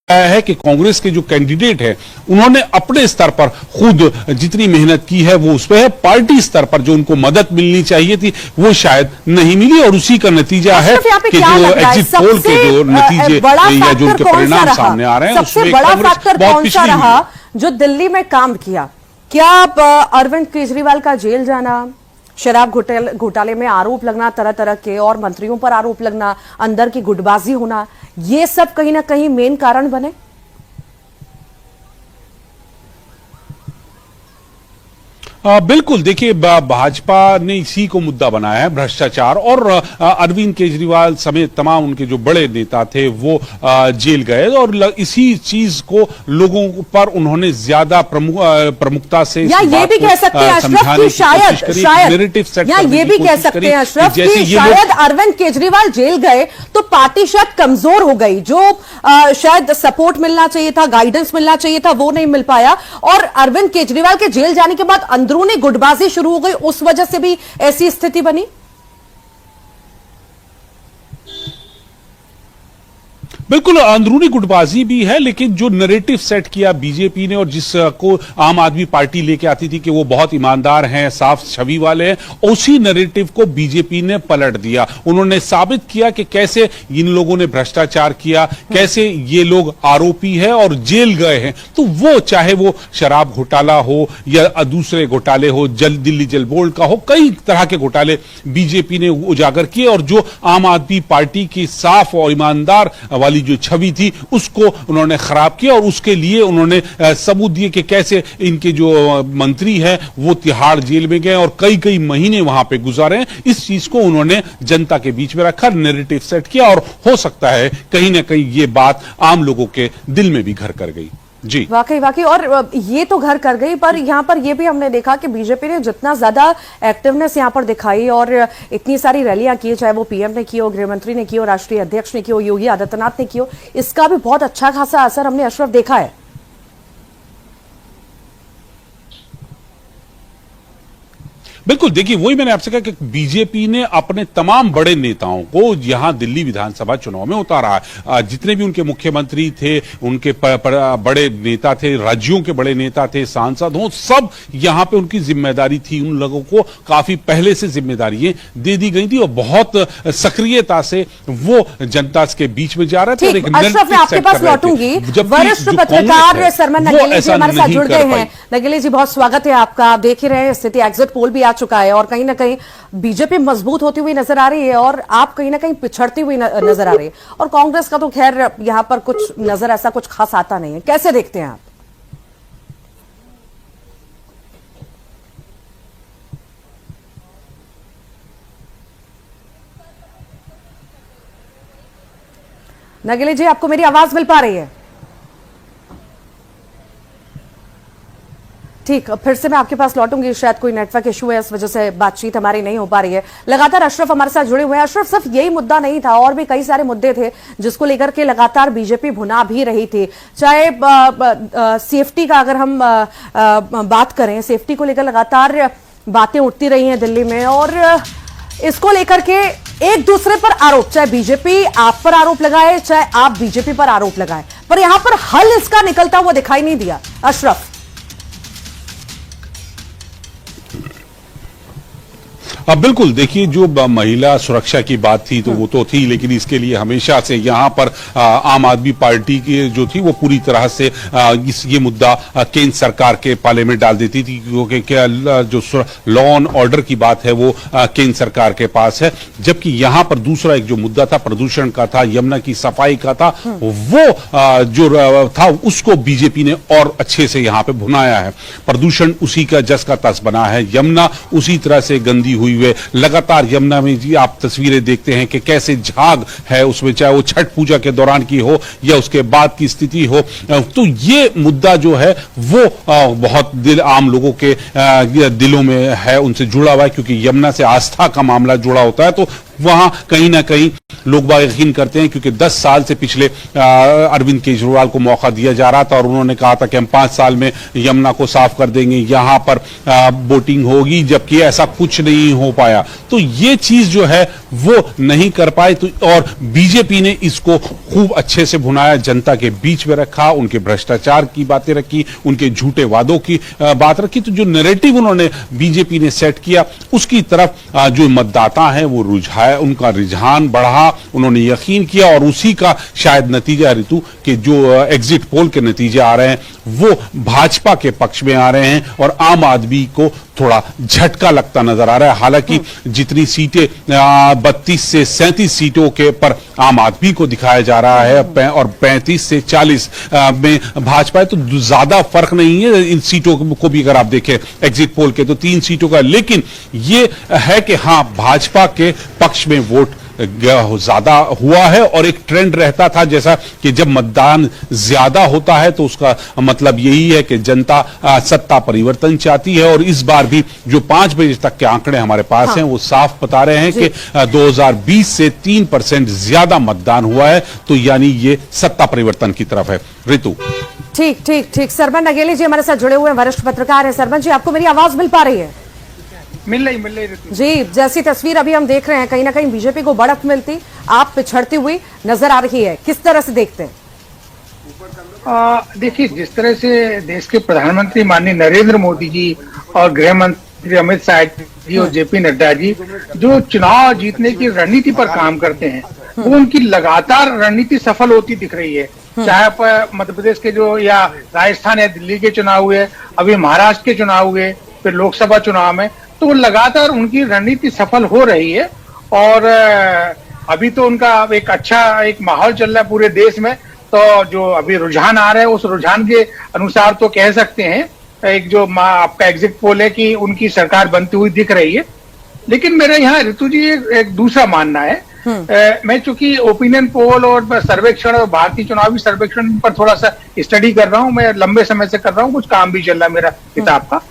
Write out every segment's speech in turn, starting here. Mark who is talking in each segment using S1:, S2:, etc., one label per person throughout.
S1: है कि कांग्रेस के जो कैंडिडेट है उन्होंने अपने स्तर पर खुद जितनी मेहनत की है वो उस पर है, पार्टी स्तर पर जो उनको मदद मिलनी चाहिए थी वो शायद नहीं मिली और उसी का नतीजा है कि जो एग्जिट पोल के जो नतीजे या जो उनके परिणाम सामने आ रहे हैं
S2: सबसे बड़ा फैक्टर कौन सा रहा जो दिल्ली में काम किया? क्या अरविंद केजरीवाल का जेल जाना, शराब घोटाले में आरोप लगना तरह तरह के और मंत्रियों पर आरोप लगना, अंदर की गुटबाजी होना, ये सब कहीं ना कहीं मेन कारण बने?
S1: बिल्कुल, देखिए भाजपा ने इसी को मुद्दा बनाया है, भ्रष्टाचार, और अरविंद केजरीवाल समेत तमाम उनके जो बड़े नेता थे वो जेल गए और इसी चीज को लोगों पर उन्होंने ज्यादा प्रमुखता से
S2: या ये भी कह सकते हैं अशरफ कि शायद या ये भी कह सकते हैं अशरफ कि शायद अरविंद केजरीवाल जेल गए तो पार्टी शायद कमजोर हो गई, जो शायद सपोर्ट मिलना चाहिए था, गाइडेंस मिलना चाहिए था, वो नहीं मिल पाया, और अरविंद केजरीवाल के जेल जाने के बाद अंदरूनी गुटबाजी शुरू हो गई, उस वजह से भी ऐसी स्थिति बनी।
S1: बिल्कुल, अंदरूनी गुटबाजी भी है, लेकिन जो नैरेटिव सेट किया बीजेपी ने और जिसको आम आदमी पार्टी लेके आती थी कि वो बहुत ईमानदार हैं, साफ छवि वाले हैं, उसी नैरेटिव को बीजेपी ने पलट दिया। उन्होंने साबित किया कि कैसे इन लोगों ने भ्रष्टाचार किया, कैसे ये लोग आरोपी है और जेल गए हैं। तो वो चाहे वो शराब घोटाला हो या दूसरे घोटाले हो, दिल्ली जल बोर्ड का हो, कई तरह के घोटाले बीजेपी ने उजागर किए और जो आम आदमी पार्टी की साफ और ईमानदार वाली जो छवि थी उसको उन्होंने खराब किया और उसके लिए उन्होंने सबूत दिए कि कैसे इनके जो मंत्री हैं वो तिहाड़ जेल में गए और कई कई महीने वहां पे गुजारे। इस चीज को उन्होंने जनता के बीच में रखा, नैरेटिव सेट किया और हो सकता है कहीं ना कहीं ये बात आम लोगों के दिल में भी घर कर गई। जी
S2: वाकई और ये तो घर कर गई, पर यहाँ पर ये भी हमने देखा कि बीजेपी ने जितना ज्यादा एक्टिवनेस यहाँ पर दिखाई और इतनी सारी रैलियां की, चाहे वो पीएम ने की हो, गृह मंत्री ने की हो, राष्ट्रीय अध्यक्ष ने की हो, योगी आदित्यनाथ ने की हो, इसका भी बहुत अच्छा खासा असर हमने अशरफ देखा है।
S1: बिल्कुल, देखिए वही मैंने आपसे कहा कि बीजेपी ने अपने तमाम बड़े नेताओं को यहां दिल्ली विधानसभा चुनाव में उतारा है। जितने भी उनके मुख्यमंत्री थे, उनके बड़े नेता थे, राज्यों के बड़े नेता थे, सांसद हों, सब यहां पे उनकी जिम्मेदारी थी। उन लोगों को काफी पहले से जिम्मेदारियां दे दी गई थी और बहुत सक्रियता से वो जनता के बीच में जा रहे थे।
S2: अशरफ, मैं आपके पास लौटूंगी। वरिष्ठ पत्रकार सरमन नगेली जी हमारे साथ जुड़ गए हैं। नगेली जी, बहुत स्वागत है आपका। आप देख ही रहे हैं स्थिति, एग्जिट पोल भी चुका है और कहीं ना कहीं बीजेपी मजबूत होती हुई नजर आ रही है और आप कहीं ना कहीं पिछड़ती हुई नजर आ रही है, और कांग्रेस का तो खैर यहां पर कुछ नजर ऐसा कुछ खास आता नहीं है। कैसे देखते हैं आप? नगेली जी, आपको मेरी आवाज मिल पा रही है? ठीक, फिर से मैं आपके पास लौटूंगी। शायद कोई नेटवर्क इशू है, इस वजह से बातचीत हमारी नहीं हो पा रही है। लगातार अशरफ हमारे साथ जुड़े हुए हैं। अशरफ, सिर्फ यही मुद्दा नहीं था, और भी कई सारे मुद्दे थे जिसको लेकर के लगातार बीजेपी भुना भी रही थी। चाहे सेफ्टी का अगर हम बात करें, सेफ्टी को लेकर लगातार बातें उठती रही हैं दिल्ली में, और इसको लेकर के एक दूसरे पर आरोप, चाहे बीजेपी आप पर आरोप लगाए, चाहे आप बीजेपी पर आरोप लगाए, पर यहां पर हल इसका निकलता हुआ दिखाई नहीं दिया। अशरफ,
S1: बिल्कुल, देखिए जो महिला सुरक्षा की बात थी तो वो तो थी, लेकिन इसके लिए हमेशा से यहाँ पर आम आदमी पार्टी की जो थी वो पूरी तरह से ये मुद्दा केंद्र सरकार के पाले में डाल देती थी, क्योंकि जो लॉ एंड ऑर्डर की बात है वो केंद्र सरकार के पास है। जबकि यहाँ पर दूसरा एक जो मुद्दा था प्रदूषण का था, यमुना की सफाई का था, वो जो था उसको बीजेपी ने और अच्छे से यहाँ पे भुनाया है। प्रदूषण उसी का जस का तस बना है, यमुना उसी तरह से गंदी हुई हुए। लगातार यमुना में जी आप तस्वीरें देखते हैं कि कैसे झाग है उसमें, चाहे वो छठ पूजा के दौरान की हो या उसके बाद की स्थिति हो। तो ये मुद्दा जो है वो बहुत आम लोगों के दिलों में है, उनसे जुड़ा हुआ है, क्योंकि यमुना से आस्था का मामला जुड़ा होता है। तो वहां कहीं ना कहीं लोग बाग यकीन करते हैं, क्योंकि 10 साल से पिछले अरविंद केजरीवाल को मौका दिया जा रहा था और उन्होंने कहा था कि हम 5 साल में यमुना को साफ कर देंगे, यहां पर बोटिंग होगी, जबकि ऐसा कुछ नहीं हो पाया। तो ये चीज जो है वो नहीं कर पाए। तो और बीजेपी ने इसको खूब अच्छे से भुनाया, जनता के बीच में रखा, उनके भ्रष्टाचार की बातें रखी, उनके झूठे वादों की बात रखी। तो जो नैरेटिव उन्होंने बीजेपी ने सेट किया उसकी तरफ जो मतदाता हैं वो उनका रुझान बढ़ा, उन्होंने यकीन किया और उसी का शायद नतीजा ऋतु के जो एग्जिट पोल के नतीजे आ रहे हैं वो भाजपा के पक्ष में आ रहे हैं और आम आदमी को थोड़ा झटका लगता नजर आ रहा है। हालांकि जितनी सीटें 32 से 37 सीटों के पर आम आदमी को दिखाया जा रहा है और 35 से 40 में भाजपा है, तो ज्यादा फर्क नहीं है इन सीटों को भी अगर आप देखें एग्जिट पोल के, तो 3 सीटों का। लेकिन ये है कि हां, भाजपा के पक्ष में वोट ज्यादा हुआ है और एक ट्रेंड रहता था जैसा कि जब मतदान ज्यादा होता है तो उसका मतलब यही है कि जनता सत्ता परिवर्तन चाहती है। और इस बार भी जो 5 बजे तक के आंकड़े हमारे पास हैं वो साफ बता रहे हैं कि 2020 से 3% ज्यादा मतदान हुआ है, तो यानी ये सत्ता परिवर्तन की तरफ है। ऋतु
S2: ठीक ठीक ठीक। सरमन नगेली जी हमारे साथ जुड़े हुए हैं, वरिष्ठ पत्रकार हैं। सरमन जी, आपको मेरी आवाज मिल पा रही है?
S3: मिल रही
S2: जी, जैसी तस्वीर अभी हम देख रहे हैं, कहीं ना कहीं बीजेपी को बढ़त मिलती, आप पिछड़ती हुई नजर आ रही है, किस तरह से देखते हैं?
S3: देखिए, जिस तरह से देश के प्रधानमंत्री माननीय नरेंद्र मोदी जी और गृह मंत्री अमित शाह जी और जेपी नड्डा जी जो चुनाव जीतने की रणनीति पर काम करते हैं, वो उनकी लगातार रणनीति सफल होती दिख रही है। चाहे मध्य प्रदेश के जो या राजस्थान या दिल्ली के चुनाव हुए, अभी महाराष्ट्र के चुनाव हुए, फिर लोकसभा चुनाव में, तो लगातार उनकी रणनीति सफल हो रही है। और अभी तो उनका एक अच्छा एक माहौल चल रहा है पूरे देश में, तो जो अभी रुझान आ रहा है उस रुझान के अनुसार तो कह सकते हैं एक जो आपका एग्जिट पोल है कि उनकी सरकार बनती हुई दिख रही है। लेकिन मेरा यहाँ ऋतु जी एक दूसरा मानना है। मैं चूंकि ओपिनियन पोल और सर्वेक्षण और भारतीय चुनावी सर्वेक्षण पर थोड़ा सा स्टडी कर रहा हूँ, मैं लंबे समय से कर रहा हूँ, कुछ काम भी चल रहा है मेरा किताब का।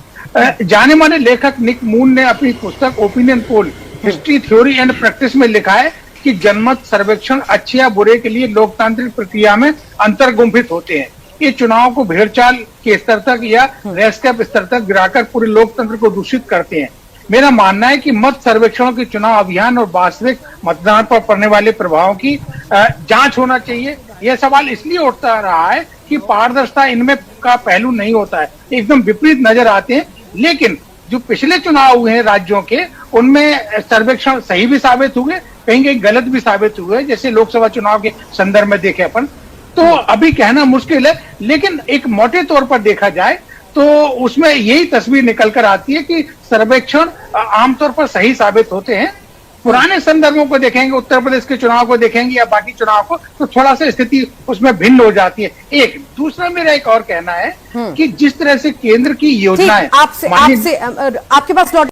S3: जाने माने लेखक निक मून ने अपनी पुस्तक opinion poll history theory and practice में लिखा है कि जनमत सर्वेक्षण अच्छे या बुरे के लिए लोकतांत्रिक प्रक्रिया में अंतर्गुंफित होते हैं। ये चुनाव को भेड़चाल के स्तर तक या रेस्कैप स्तर तक गिराकर पूरे लोकतंत्र को दूषित करते हैं। मेरा मानना है कि मत सर्वेक्षणों के चुनाव अभियान और वास्तविक मतदान पर पड़ने वाले प्रभावों की जांच होना चाहिए। यह सवाल इसलिए उठता रहा है कि पारदर्शिता इनमें का पहलू नहीं होता है, एकदम विपरीत नजर आते हैं। लेकिन जो पिछले चुनाव हुए हैं राज्यों के, उनमें सर्वेक्षण सही भी साबित हुए, कहीं कहीं गलत भी साबित हुए, जैसे लोकसभा चुनाव के संदर्भ में देखे अपन। तो अभी कहना मुश्किल है, लेकिन एक मोटे तौर पर देखा जाए तो उसमें यही तस्वीर निकल कर आती है कि सर्वेक्षण आमतौर पर सही साबित होते हैं। पुराने संदर्भों को देखेंगे, उत्तर प्रदेश के चुनाव को देखेंगे या बाकी चुनाव को, तो थोड़ा सा स्थिति उसमें भिन्न हो जाती है। एक दूसरा मेरा एक और कहना है कि जिस तरह से केंद्र की योजनाएं
S2: आपके पास लौट